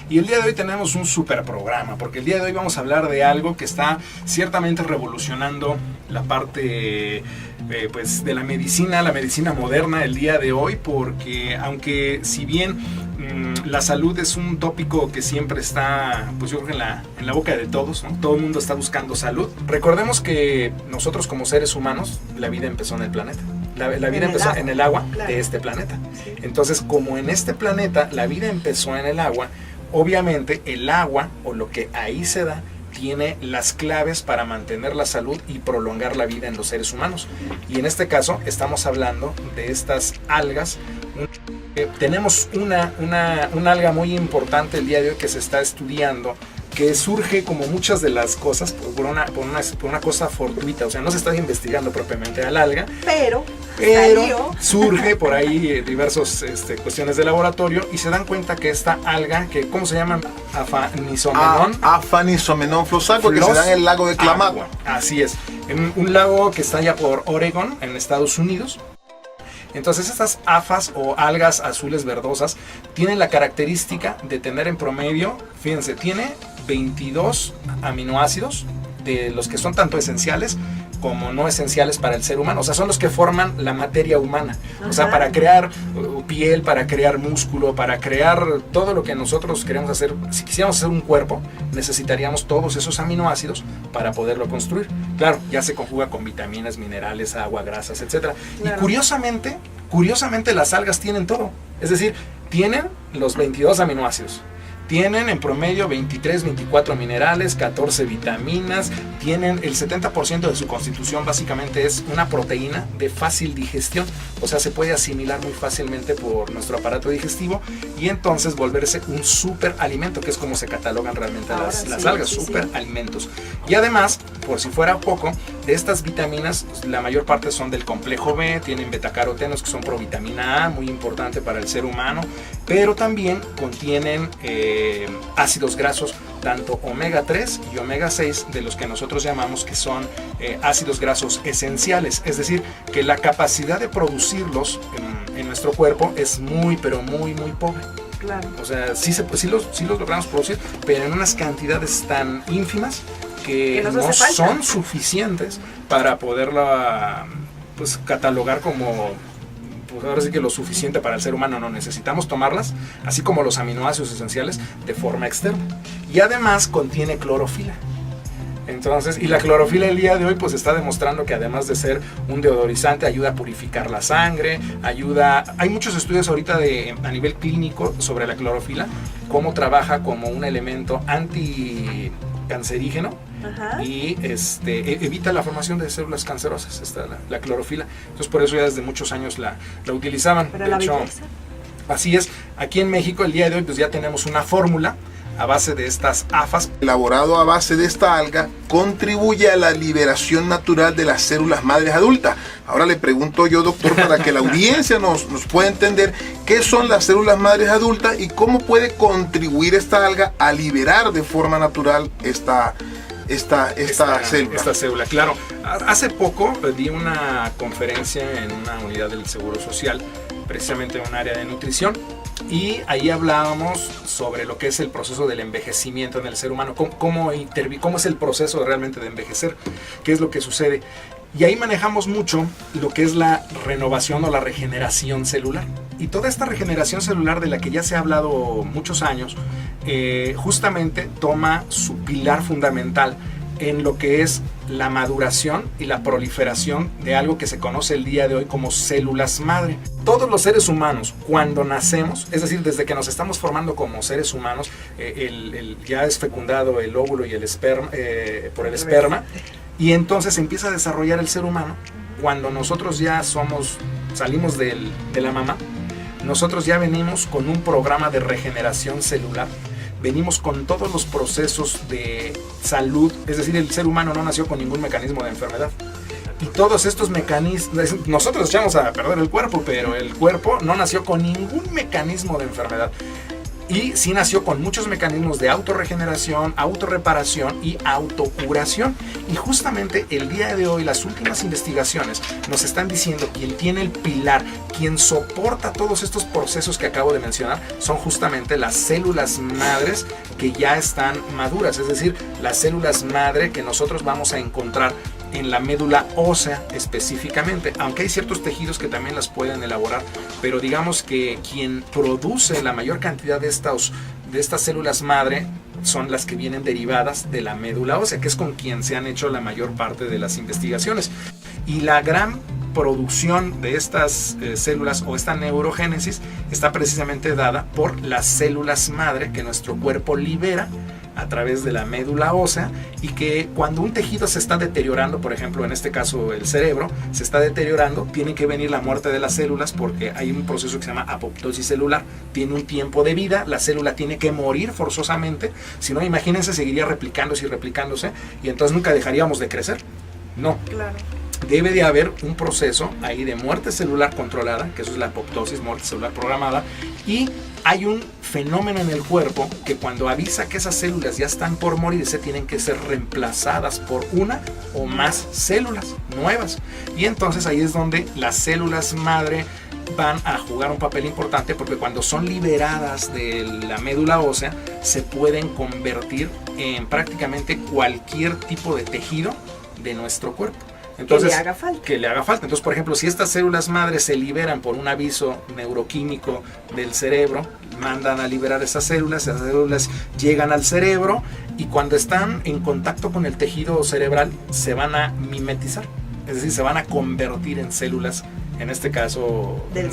Y el día de hoy tenemos un super programa, porque el día de hoy vamos a hablar de algo que está ciertamente revolucionando la parte pues de la medicina moderna el día de hoy, porque aunque si bien la salud es un tópico que siempre está, pues yo creo que en la boca de todos, ¿no? Todo el mundo está buscando salud. Recordemos que nosotros como seres humanos, la vida empezó en el planeta. La vida empezó en el agua de este planeta. Entonces, como en este planeta la vida empezó en el agua, obviamente el agua, o lo que ahí se da, tiene las claves para mantener la salud y prolongar la vida en los seres humanos. Y en este caso estamos hablando de estas algas. Tenemos una alga muy importante el día de hoy que se está estudiando, que surge como muchas de las cosas por una cosa fortuita. O sea, no se está investigando propiamente al alga, pero surge por ahí diversas cuestiones de laboratorio, y se dan cuenta que esta alga, que ¿cómo se llama? Afanisomenon flossaco, que se da en el lago de Klamath. Así es, en un lago que está allá por Oregon, en Estados Unidos. Entonces estas afas o algas azules verdosas tienen la característica de tener en promedio, fíjense, tiene 22 aminoácidos, de los que son tanto esenciales como no esenciales para el ser humano. O sea, son los que forman la materia humana. O sea, para crear piel, para crear músculo, para crear todo lo que nosotros queremos hacer. Si quisiéramos hacer un cuerpo, necesitaríamos todos esos aminoácidos para poderlo construir. Claro, ya se conjuga con vitaminas, minerales, agua, grasas, etc. Claro. Y curiosamente las algas tienen todo. Es decir, tienen los 22 aminoácidos. Tienen en promedio 23, 24 minerales, 14 vitaminas, tienen el 70% de su constitución básicamente es una proteína de fácil digestión, o sea, se puede asimilar muy fácilmente por nuestro aparato digestivo y entonces volverse un superalimento, que es como se catalogan realmente las algas, superalimentos. Y además, por si fuera poco, de estas vitaminas, la mayor parte son del complejo B, tienen betacarotenos que son provitamina A, muy importante para el ser humano, pero también contienen ácidos grasos, tanto omega 3 y omega 6, de los que nosotros llamamos que son ácidos grasos esenciales, es decir, que la capacidad de producirlos en nuestro cuerpo es muy, pero muy, muy pobre. Claro. O sea, sí los logramos producir, pero en unas cantidades tan ínfimas que no son suficientes para poderla pues catalogar como, pues ahora sí que lo suficiente para el ser humano. No, necesitamos tomarlas, así como los aminoácidos esenciales, de forma externa. Y además contiene clorofila. Entonces, y la clorofila el día de hoy pues está demostrando que además de ser un deodorizante, ayuda a purificar la sangre, hay muchos estudios ahorita a nivel clínico sobre la clorofila, cómo trabaja como un elemento anticancerígeno. Ajá. Y evita la formación de células cancerosas, la clorofila. Entonces por eso ya desde muchos años la utilizaban. Pero de hecho, así es, aquí en México el día de hoy pues ya tenemos una fórmula a base de estas afas. Elaborado a base de esta alga, contribuye a la liberación natural de las células madres adultas. Ahora le pregunto yo, doctor, para que la audiencia nos pueda entender qué son las células madres adultas y cómo puede contribuir esta alga a liberar de forma natural esta célula. Claro, hace poco di una conferencia en una unidad del Seguro Social, precisamente en un área de nutrición, y ahí hablábamos sobre lo que es el proceso del envejecimiento en el ser humano, cómo es el proceso realmente de envejecer, qué es lo que sucede. Y ahí manejamos mucho lo que es la renovación o la regeneración celular. Y toda esta regeneración celular de la que ya se ha hablado muchos años, justamente toma su pilar fundamental en lo que es la maduración y la proliferación de algo que se conoce el día de hoy como células madre. Todos los seres humanos, cuando nacemos, es decir, desde que nos estamos formando como seres humanos, ya es fecundado el óvulo y el esperma por el esperma, y entonces se empieza a desarrollar el ser humano. Cuando nosotros ya salimos de la mamá, nosotros ya venimos con un programa de regeneración celular. Venimos con todos los procesos de salud, es decir, el ser humano no nació con ningún mecanismo de enfermedad. Y todos estos mecanismos, nosotros echamos a perder el cuerpo, pero el cuerpo no nació con ningún mecanismo de enfermedad. Y sí nació con muchos mecanismos de autorregeneración, autorreparación y autocuración. Y justamente el día de hoy las últimas investigaciones nos están diciendo quien tiene el pilar, quien soporta todos estos procesos que acabo de mencionar, son justamente las células madres que ya están maduras. Es decir, las células madre que nosotros vamos a encontrar en la médula ósea específicamente, aunque hay ciertos tejidos que también las pueden elaborar, pero digamos que quien produce la mayor cantidad de estas células madre son las que vienen derivadas de la médula ósea, que es con quien se han hecho la mayor parte de las investigaciones. Y la gran producción de estas células o esta neurogénesis está precisamente dada por las células madre que nuestro cuerpo libera a través de la médula ósea, y que cuando un tejido se está deteriorando, por ejemplo en este caso el cerebro se está deteriorando, tiene que venir la muerte de las células porque hay un proceso que se llama apoptosis celular, tiene un tiempo de vida, la célula tiene que morir forzosamente, si no imagínense seguiría replicándose y replicándose y entonces nunca dejaríamos de crecer. No. Claro. Debe de haber un proceso ahí de muerte celular controlada, que eso es la apoptosis, muerte celular programada, y hay un fenómeno en el cuerpo que cuando avisa que esas células ya están por morirse, tienen que ser reemplazadas por una o más células nuevas. Y entonces ahí es donde las células madre van a jugar un papel importante, porque cuando son liberadas de la médula ósea, se pueden convertir en prácticamente cualquier tipo de tejido de nuestro cuerpo. Entonces, que le haga falta. Entonces, por ejemplo, si estas células madres se liberan por un aviso neuroquímico del cerebro, mandan a liberar esas células llegan al cerebro y cuando están en contacto con el tejido cerebral se van a mimetizar, es decir, se van a convertir en células, en este caso del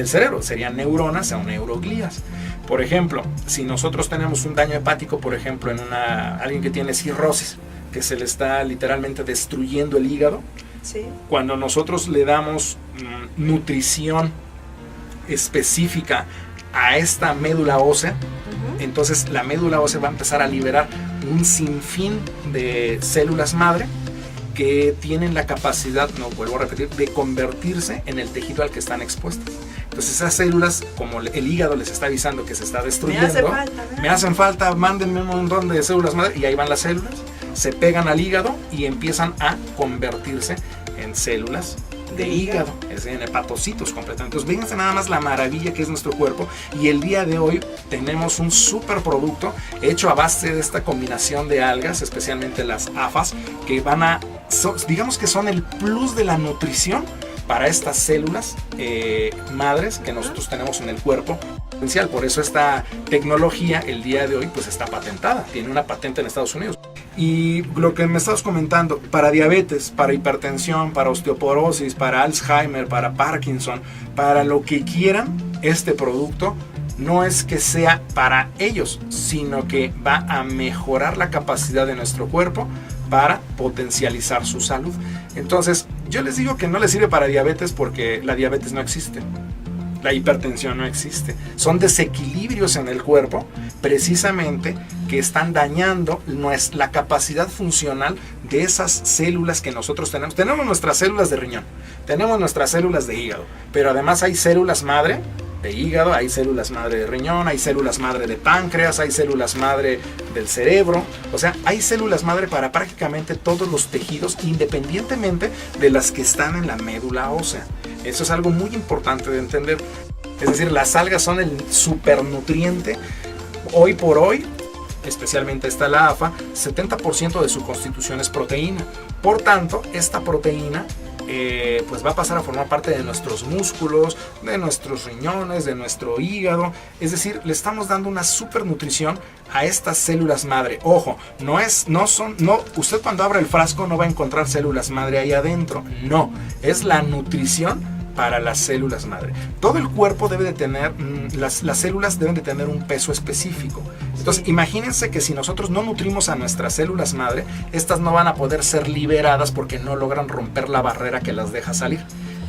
cerebro, serían neuronas o neuroglías. Por ejemplo, si nosotros tenemos un daño hepático, por ejemplo, en alguien que tiene cirrosis, que se le está literalmente destruyendo el hígado, sí. Cuando nosotros le damos nutrición específica a esta médula ósea, entonces la médula ósea va a empezar a liberar un sinfín de células madre que tienen la capacidad, no vuelvo a repetir, de convertirse en el tejido al que están expuestas. Entonces esas células, como el hígado les está avisando que se está destruyendo, me hacen falta, mándenme un montón de células madre, y ahí van las células, se pegan al hígado y empiezan a convertirse en células de hígado, es decir, en hepatocitos completamente. Entonces, fíjense nada más la maravilla que es nuestro cuerpo, y el día de hoy tenemos un superproducto hecho a base de esta combinación de algas, especialmente las afas, que digamos que son el plus de la nutrición para estas células madres que nosotros tenemos en el cuerpo. Por eso esta tecnología el día de hoy pues está patentada, tiene una patente en Estados Unidos. Y lo que me estabas comentando, para diabetes, para hipertensión, para osteoporosis, para Alzheimer, para Parkinson, para lo que quieran, este producto no es que sea para ellos, sino que va a mejorar la capacidad de nuestro cuerpo para potencializar su salud. Entonces, yo les digo que no les sirve para diabetes porque la diabetes no existe. La hipertensión no existe. Son desequilibrios en el cuerpo precisamente que están dañando la capacidad funcional de esas células que nosotros tenemos. Tenemos nuestras células de riñón, tenemos nuestras células de hígado, pero además hay células madre de hígado, hay células madre de riñón, hay células madre de páncreas, hay células madre del cerebro. O sea, hay células madre para prácticamente todos los tejidos, independientemente de las que están en la médula ósea. Eso es algo muy importante de entender. Es decir, las algas son el supernutriente. Hoy por hoy, especialmente la AFA, 70% de su constitución es proteína. Por tanto, esta proteína pues va a pasar a formar parte de nuestros músculos, de nuestros riñones, de nuestro hígado. Es decir, le estamos dando una supernutrición a estas células madre. Ojo, usted cuando abra el frasco no va a encontrar células madre ahí adentro. No, es la nutrición para las células madre. Todo el cuerpo debe de tener, las células deben de tener un peso específico. Entonces, imagínense que si nosotros no nutrimos a nuestras células madre, estas no van a poder ser liberadas porque no logran romper la barrera que las deja salir.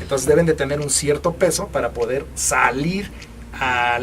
Entonces, deben de tener un cierto peso para poder salir a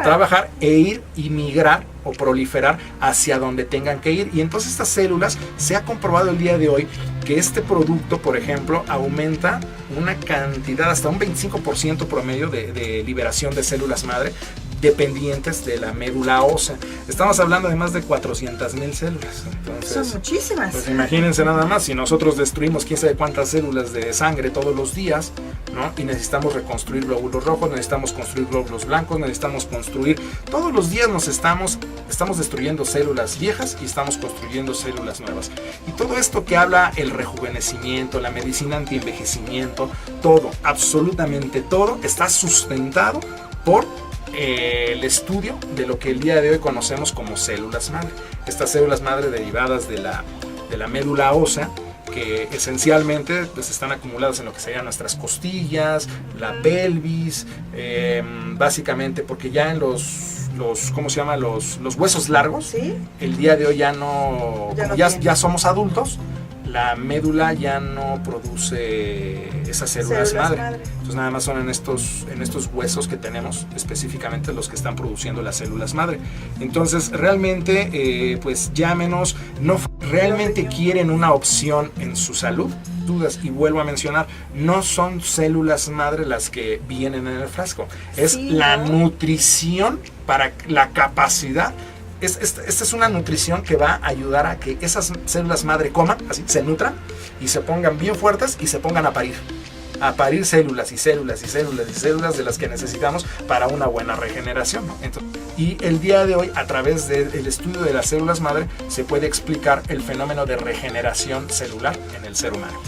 trabajar e ir y migrar o proliferar hacia donde tengan que ir. Y entonces estas células, se ha comprobado el día de hoy que este producto, por ejemplo, aumenta una cantidad hasta un 25% promedio de liberación de células madre dependientes de la médula ósea. Estamos hablando de más de 400,000 células. Entonces, son muchísimas. pues imagínense nada más, si nosotros destruimos quién sabe cuántas células de sangre todos los días, ¿no? Y necesitamos reconstruir glóbulos rojos, necesitamos construir glóbulos blancos, necesitamos construir, todos los días estamos destruyendo células viejas y estamos construyendo células nuevas. Y todo esto que habla el rejuvenecimiento, la medicina antienvejecimiento, todo, absolutamente todo, está sustentado por el estudio de lo que el día de hoy conocemos como células madre. Estas células madre derivadas de la médula ósea, que esencialmente pues, están acumuladas en lo que serían nuestras costillas, la pelvis, básicamente porque ya en los ¿cómo se llama? Los huesos largos, ¿sí? El día de hoy ya no, ya somos adultos, la médula ya no produce esas células madre. Entonces nada más son en estos huesos que tenemos, específicamente los que están produciendo las células madre. Entonces realmente, pues llámenos, no realmente quieren una opción en su salud. Dudas, y vuelvo a mencionar, no son células madre las que vienen en el frasco, es sí, la ¿no? nutrición para la capacidad. Esta es una nutrición que va a ayudar a que esas células madre coman, así, se nutran y se pongan bien fuertes y se pongan a parir células y células y células y células de las que necesitamos para una buena regeneración, ¿no? Entonces, y el día de hoy, a través del estudio de las células madre, se puede explicar el fenómeno de regeneración celular en el ser humano.